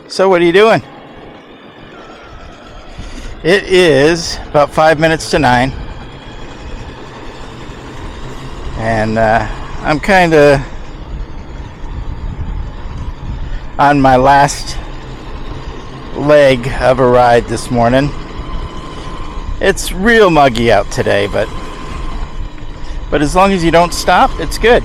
So what are you doing? It is about 5 minutes to 9. And I'm kind of on my last leg of a ride this morning. It's real muggy out today, but as long as you don't stop, it's good.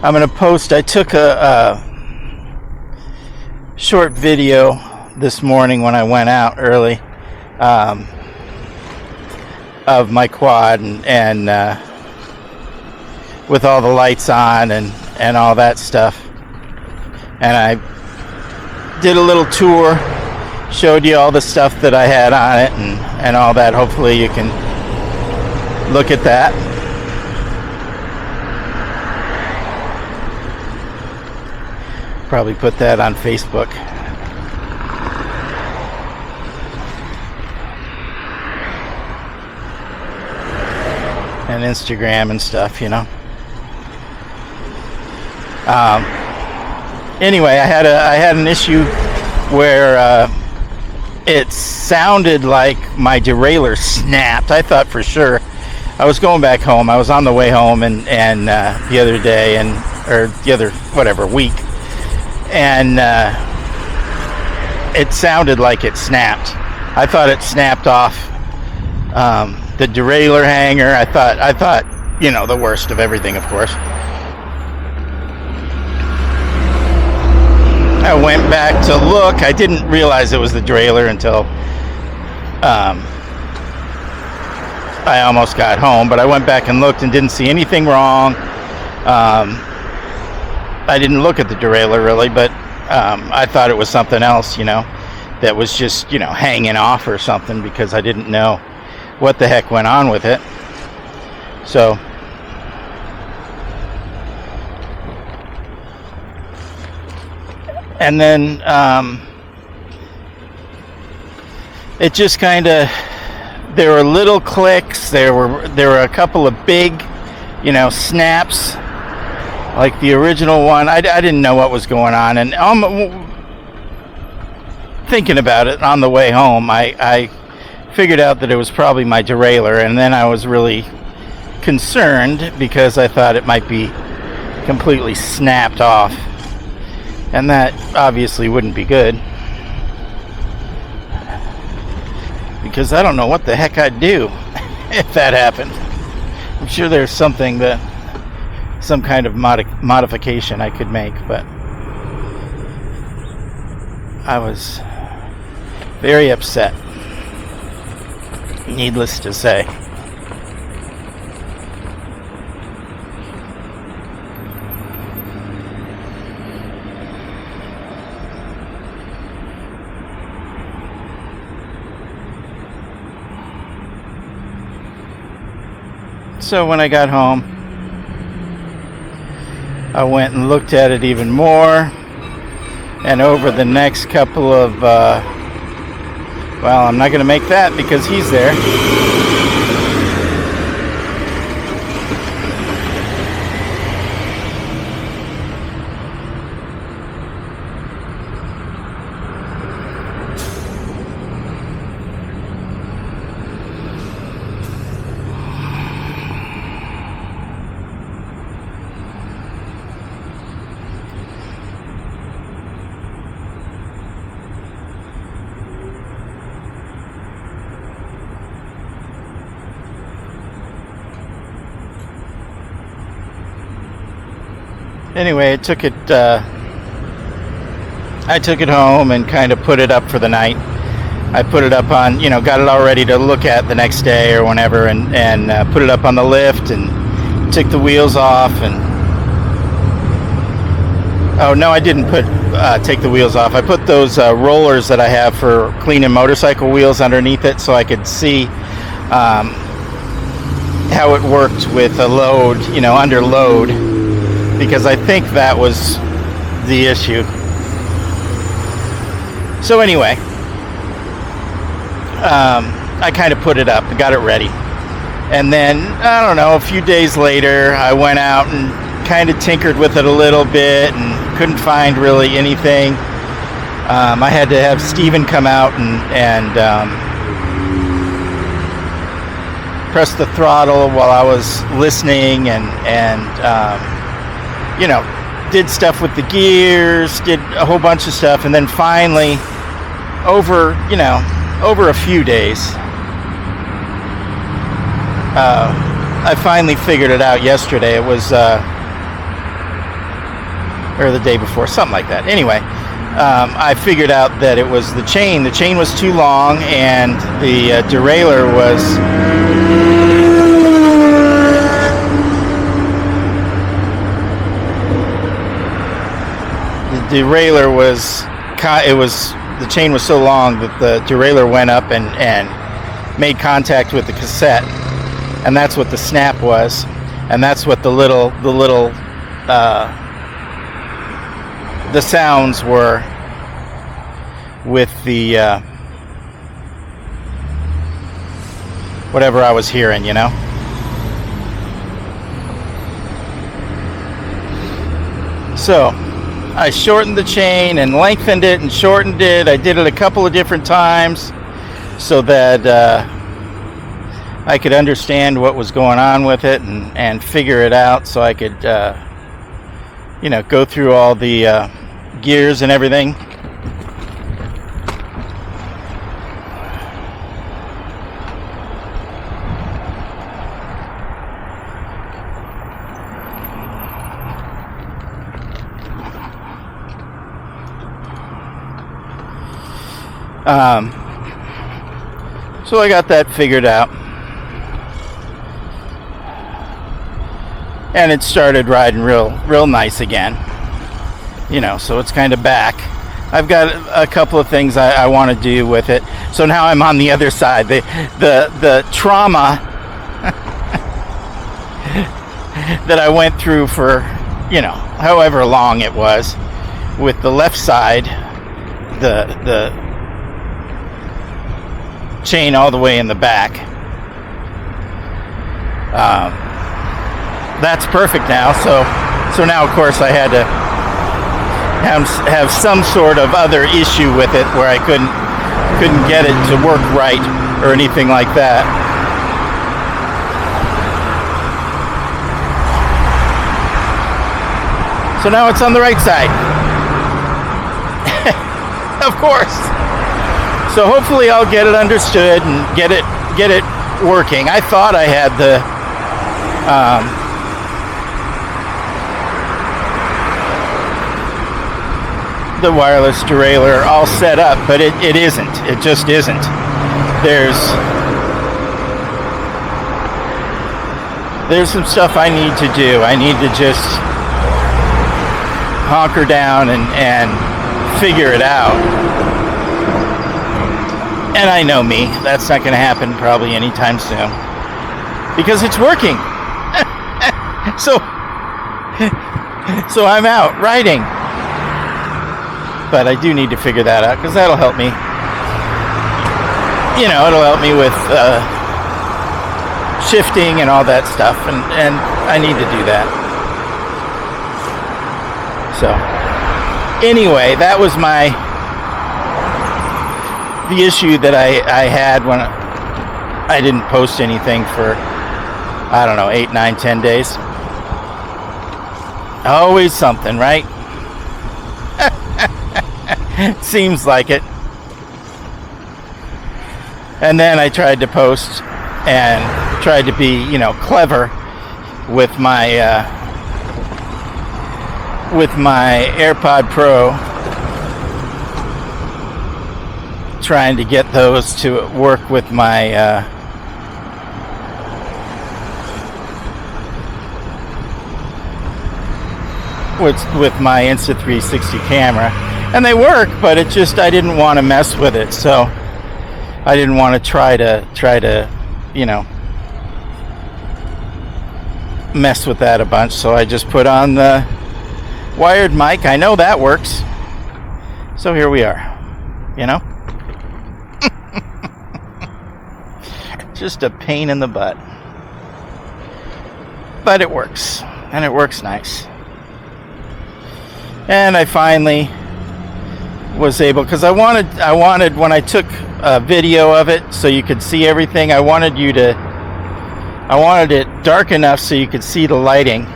I'm going to post, I took a short video this morning when I went out early of my quad and with all the lights on and all that stuff. And I did a little tour, showed you all the stuff that I had on it and all that. Hopefully you can look at that. Probably put that on Facebook. And Instagram and stuff, you know. Anyway, I had an issue where it sounded like my derailleur snapped. I thought for sure. I was going back home. I was on the way home and the other day or the other week, and it sounded like it snapped. I thought it snapped off the derailleur hanger. I thought the worst of everything, of course. I went back to look. I didn't realize it was the derailleur until I almost got home, but I went back and looked and didn't see anything wrong. I didn't look at the derailleur really, but I thought it was something else, that was just, hanging off or something, because I didn't know what the heck went on with it. So and then it just kind of, there were little clicks, there were a couple of big snaps like the original one. I didn't know what was going on, and thinking about it on the way home, I figured out that it was probably my derailleur, and then I was really concerned because I thought it might be completely snapped off, and that obviously wouldn't be good, because I don't know what the heck I'd do if that happened. I'm sure there's some kind of modification I could make, but I was very upset, needless to say. So when I got home, I went and looked at it even more, and over the next couple of well, I'm not going to make that because he's there. Anyway, I took it home and kind of put it up for the night. I put it up on, got it all ready to look at the next day or whenever, and put it up on the lift and took the wheels off. And oh no, I didn't take the wheels off. I put those rollers that I have for cleaning motorcycle wheels underneath it, so I could see how it worked with a load, under load, because I think that was the issue. So anyway, I kind of put it up, got it ready. And then, I don't know, a few days later, I went out and kind of tinkered with it a little bit and couldn't find really anything I had to have Steven come out and press the throttle while I was listening, and did stuff with the gears, did a whole bunch of stuff, and then finally, over a few days, I finally figured it out yesterday. It was, or the day before, something like that. Anyway, I figured out that it was the chain. The chain was too long, and the derailleur was... The derailleur was... the chain was so long that the derailleur went up and made contact with the cassette. And that's what the snap was. And that's what the sounds were with the whatever I was hearing, So I shortened the chain and lengthened it and shortened it. I did it a couple of different times so that I could understand what was going on with it and figure it out, so I could go through all the gears and everything. So I got that figured out, and it started riding real nice again. So it's kind of back. I've got a couple of things I want to do with it. So now I'm on the other side. The trauma that I went through for, however long it was, with the left side, the chain all the way in the back. That's perfect now. So now, of course, I had to have some sort of other issue with it where I couldn't get it to work right or anything like that. So now it's on the right side. Of course. So hopefully I'll get it understood and get it working. I thought I had the wireless derailleur all set up, but it isn't. It just isn't. There's some stuff I need to do. I need to just hunker down and figure it out. And I know me, that's not going to happen probably anytime soon, because it's working. So I'm out riding. But I do need to figure that out, because that'll help me. It'll help me with shifting and all that stuff, and I need to do that. So anyway, that was the issue that I had when I didn't post anything for, I don't know, 8, 9, 10 days. Always something, right? Seems like it. And then I tried to post and tried to be, clever with my AirPod Pro, trying to get those to work with my with my Insta360 camera, and they work, but it just, I didn't want to mess with it, so I didn't want to try to mess with that a bunch. So I just put on the wired mic. I know that works, so here we are. Just a pain in the butt, but it works, and it works nice. And I finally was able, because I wanted when I took a video of it so you could see everything, I wanted it dark enough so you could see the lighting,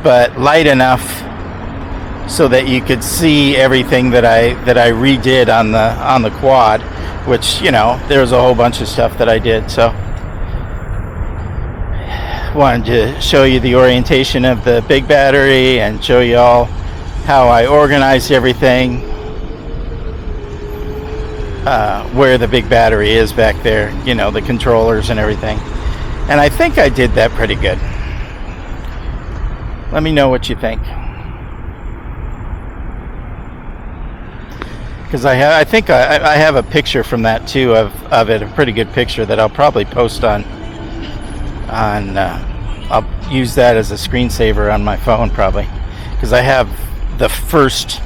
but light enough so that you could see everything that I redid on the quad, which, you know, there's a whole bunch of stuff that I did. So wanted to show you the orientation of the big battery and show you all how I organized everything, where the big battery is back there, you know, the controllers and everything. And I think I did that pretty good. Let me know what you think, because I think I have a picture from that too of it, a pretty good picture that I'll probably post on I'll use that as a screensaver on my phone probably, because I have the first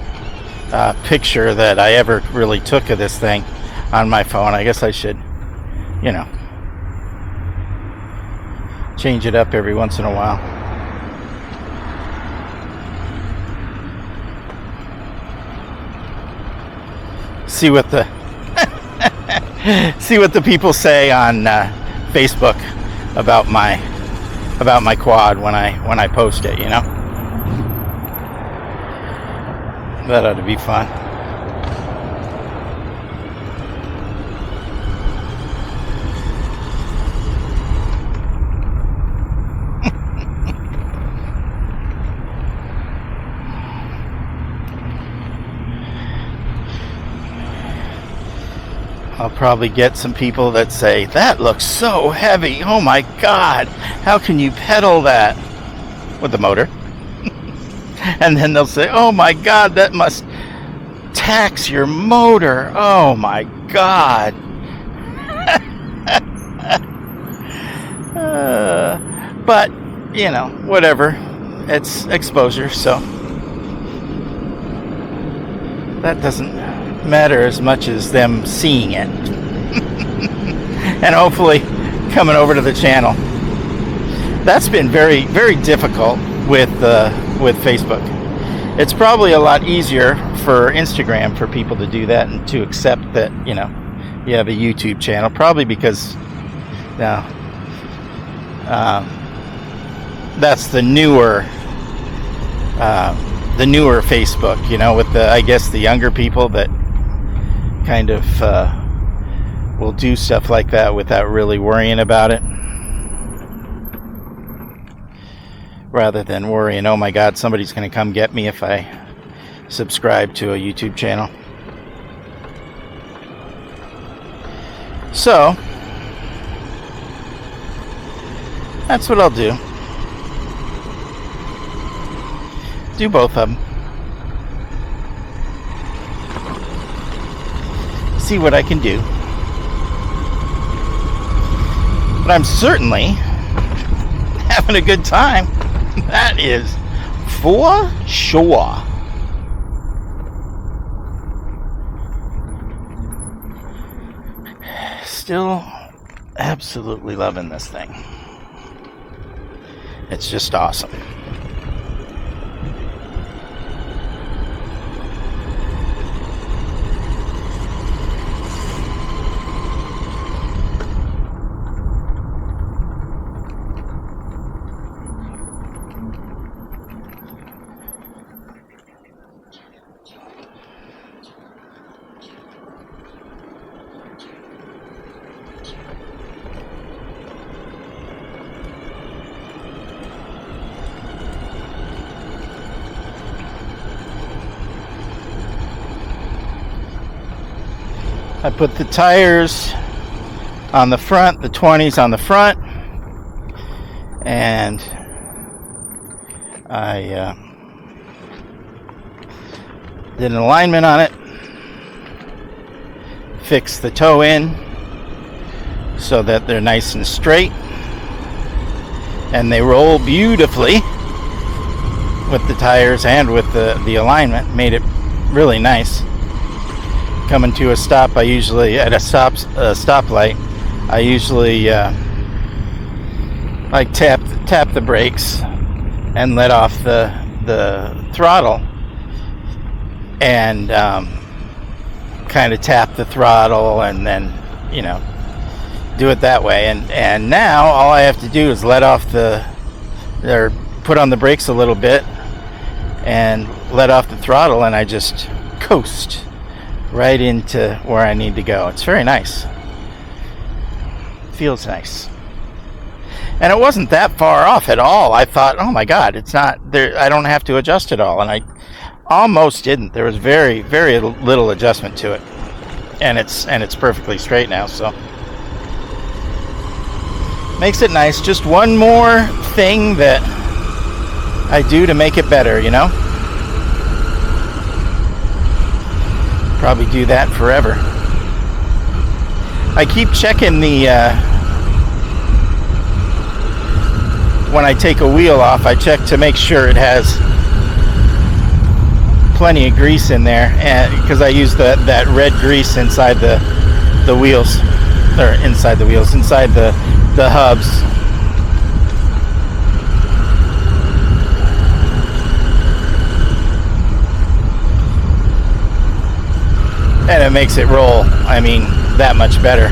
picture that I ever really took of this thing on my phone. I guess I should, you know, change it up every once in a while. See what the see what the people say on Facebook about my quad when I post it, you know. That ought to be fun. I'll probably get some people that say, that looks so heavy, oh my god, how can you pedal that with the motor? And then they'll say, oh my god, that must tax your motor, oh my god. But, you know, whatever, it's exposure, so that doesn't matter as much as them seeing it. And hopefully coming over to the channel. That's been very, very difficult with Facebook. It's probably a lot easier for Instagram for people to do that and to accept that, you know, you have a YouTube channel, probably because now that's the newer Facebook, you know, with the, I guess, the younger people that kind of will do stuff like that without really worrying about it, rather than worrying, oh my god, somebody's going to come get me if I subscribe to a YouTube channel. So that's what I'll do both of them. See what I can do. But I'm certainly having a good time. That is for sure. Still absolutely loving this thing. It's just awesome. I put the tires on the front, the 20s on the front, and I did an alignment on it, fixed the toe in so that they're nice and straight, and they roll beautifully with the tires and with the alignment. Made it really nice. Coming to a stop, I usually, at a stoplight, I usually like tap the brakes and let off the throttle, and kind of tap the throttle and then, do it that way. And now all I have to do is let off or put on the brakes a little bit and let off the throttle, and I just coast right into where I need to go. It's very nice. Feels nice. And it wasn't that far off at all. I thought, oh my God, it's not there. I don't have to adjust it all. And I almost didn't. There was very, very little adjustment to it. And it's perfectly straight now, so makes it nice. Just one more thing that I do to make it better, Probably do that forever. I keep checking when I take a wheel off, I check to make sure it has plenty of grease in there, and because I use that red grease inside the wheels, or inside the hubs. And it makes it roll, that much better.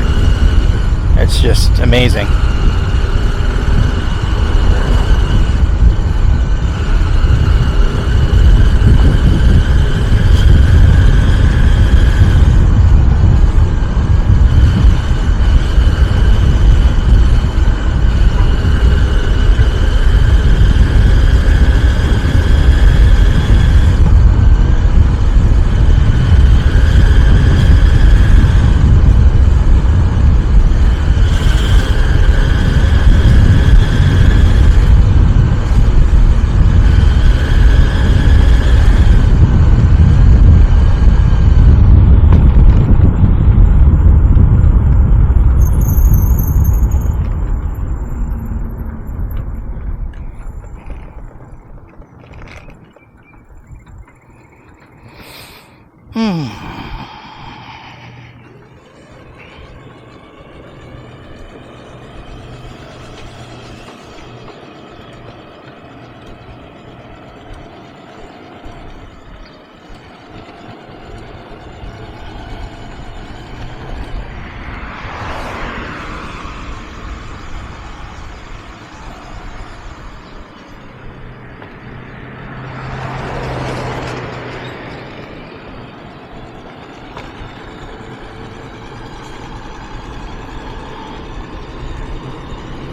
It's just amazing.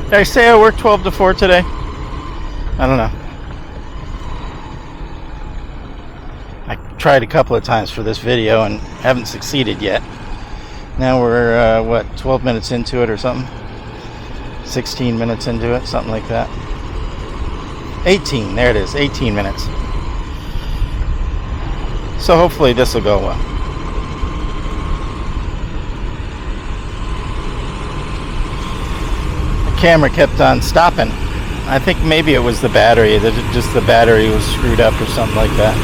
Did I say I worked 12 to 4 today? I don't know. I tried a couple of times for this video and haven't succeeded yet. Now we're, 12 minutes into it or something? 16 minutes into it, something like that. 18, there it is, 18 minutes. So hopefully this will go well. Camera kept on stopping. I think maybe it was the battery, just the battery was screwed up or something like that.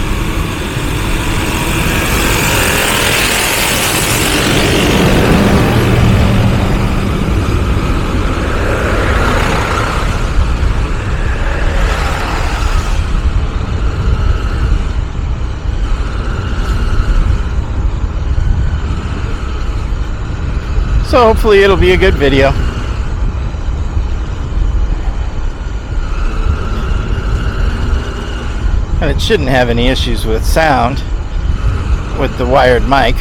So hopefully it'll be a good video. And it shouldn't have any issues with sound with the wired mic.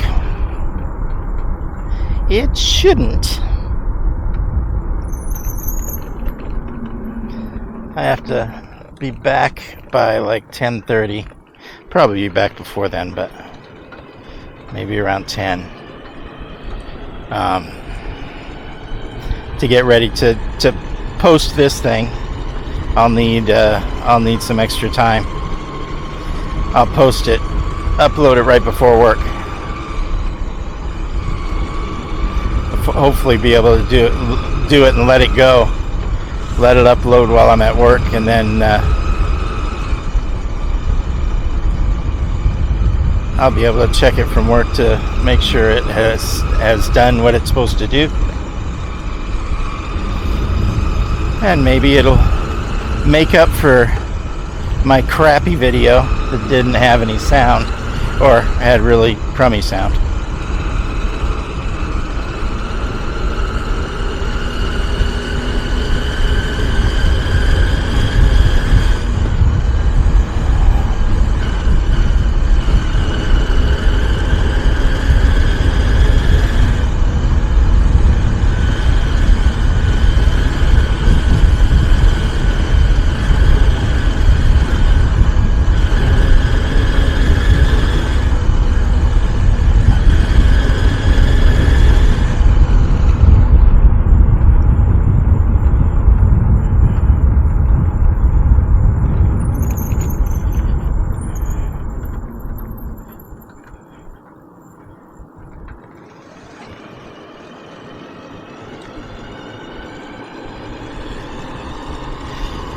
It shouldn't. I have to be back by like 10:30. Probably be back before then, but maybe around 10. To get ready to post this thing. I'll need some extra time. I'll post it, upload it right before work. Hopefully be able to do it and let it go. Let it upload while I'm at work, and then I'll be able to check it from work to make sure it has done what it's supposed to do. And maybe it'll make up for my crappy video that didn't have any sound or had really crummy sound.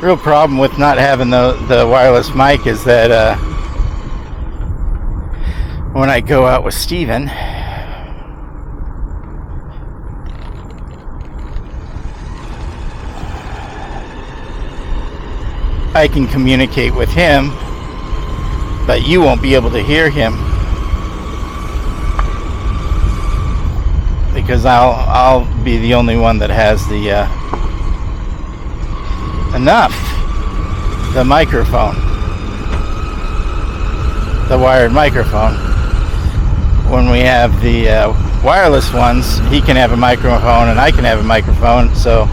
real problem with not having the wireless mic is that when I go out with Steven, I can communicate with him, but you won't be able to hear him because I'll be the only one that has the microphone, the wired microphone. When we have the wireless ones, he can have a microphone and I can have a microphone, so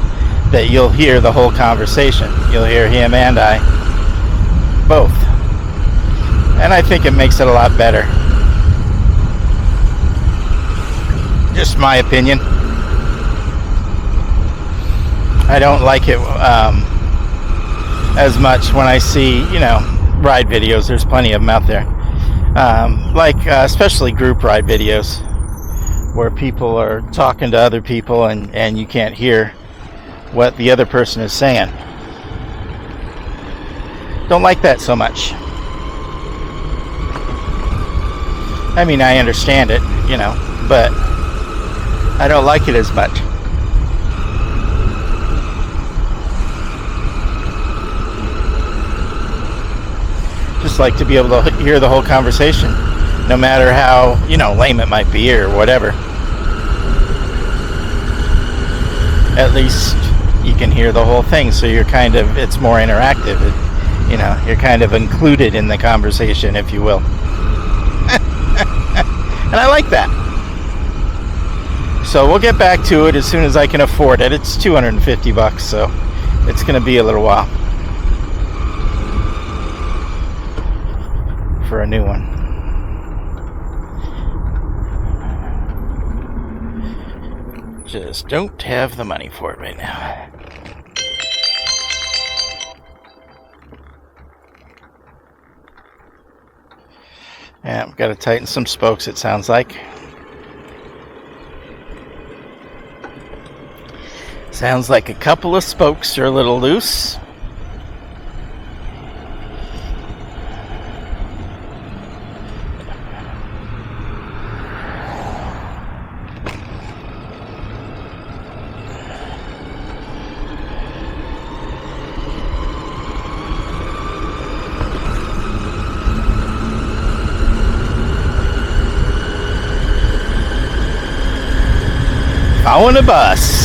that you'll hear the whole conversation. You'll hear him and I both, and I think it makes it a lot better. Just my opinion. I don't like it as much when I see, ride videos. There's plenty of them out there, especially group ride videos where people are talking to other people and you can't hear what the other person is saying. Don't like that so much. I mean, I understand it, but I don't like it as much. Just like to be able to hear the whole conversation, no matter how, lame it might be or whatever. At least you can hear the whole thing, so it's more interactive. You're kind of included in the conversation, if you will. And I like that. So we'll get back to it as soon as I can afford it. It's $250, so it's going to be a little while for a new one. Just don't have the money for it right now. Yeah, I've got to tighten some spokes, it sounds like. Sounds like a couple of spokes are a little loose. On a bus.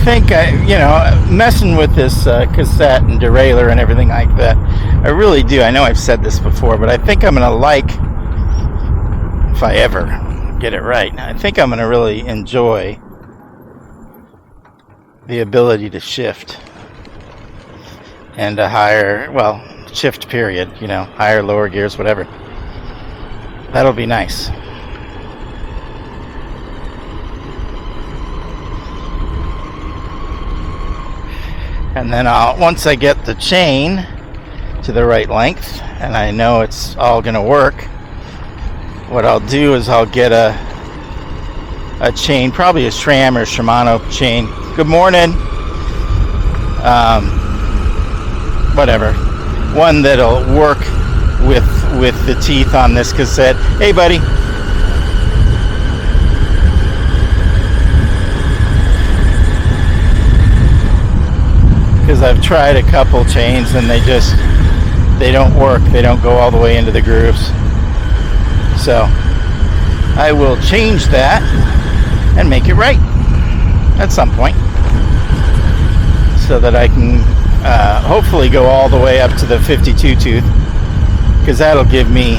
think messing with this cassette and derailleur and everything like that, I really do. I know I've said this before, but I think I'm gonna if I ever get it right, I think I'm gonna really enjoy the ability to shift and a higher, shift period, higher, lower gears, whatever. That'll be nice. And then once I get the chain to the right length and I know it's all gonna work, what I'll do is I'll get a chain, probably a SRAM or Shimano chain. Good morning. Whatever. One that'll work with the teeth on this cassette. Hey, buddy. Because I've tried a couple chains and they don't work. They don't go all the way into the grooves. So I will change that and make it right at some point, so that I can hopefully go all the way up to the 52 tooth, because that'll give me,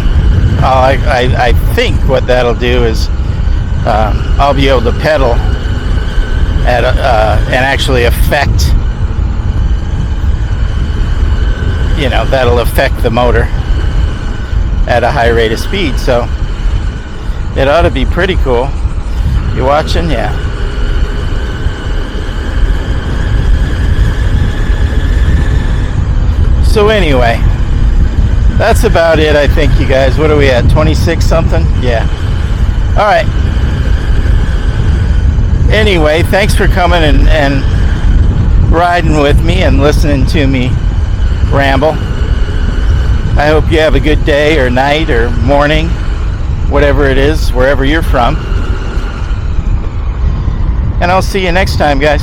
I think what that'll do is I'll be able to pedal at and actually affect, that'll affect the motor at a high rate of speed. So it ought to be pretty cool. You watching? Yeah. So anyway, that's about it, I think, you guys. What are we at? 26 something? Yeah. All right. Anyway, thanks for coming and riding with me and listening to me ramble. I hope you have a good day or night or morning, whatever it is, wherever you're from. And I'll see you next time, guys.